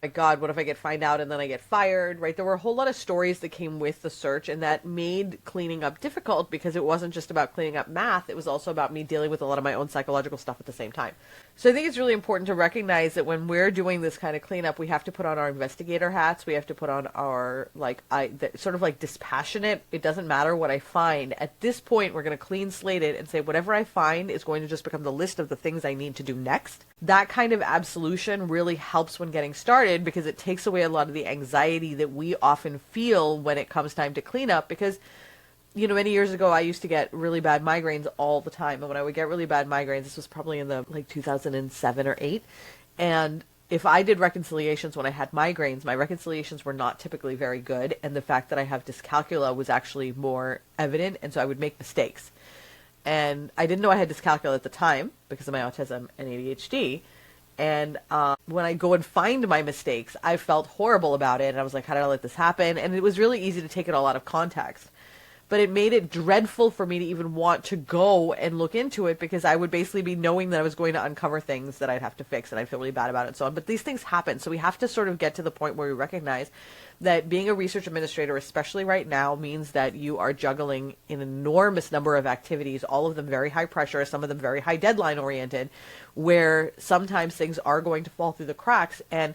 my God, what if I get find out and then I get fired, right? There were a whole lot of stories that came with the search, and that made cleaning up difficult because it wasn't just about cleaning up math, it was also about me dealing with a lot of my own psychological stuff at the same time. So I think it's really important to recognize that when we're doing this kind of cleanup, we have to put on our investigator hats. We have to put on our sort of like dispassionate. It doesn't matter what I find. At this point, we're going to clean slate it and say whatever I find is going to just become the list of the things I need to do next. That kind of absolution really helps when getting started because it takes away a lot of the anxiety that we often feel when it comes time to clean up. Because many years ago, I used to get really bad migraines all the time. And when I would get really bad migraines, this was probably in the 2007 or 8. And if I did reconciliations when I had migraines, my reconciliations were not typically very good. And the fact that I have dyscalculia was actually more evident. And so I would make mistakes. And I didn't know I had dyscalculia at the time because of my autism and ADHD. And when I go and find my mistakes, I felt horrible about it. And I was like, how did I let this happen? And it was really easy to take it all out of context. But it made it dreadful for me to even want to go and look into it because I would basically be knowing that I was going to uncover things that I'd have to fix and I'd feel really bad about it and so on. But these things happen. So we have to sort of get to the point where we recognize that being a research administrator, especially right now, means that you are juggling an enormous number of activities, all of them very high pressure, some of them very high deadline oriented, where sometimes things are going to fall through the cracks. And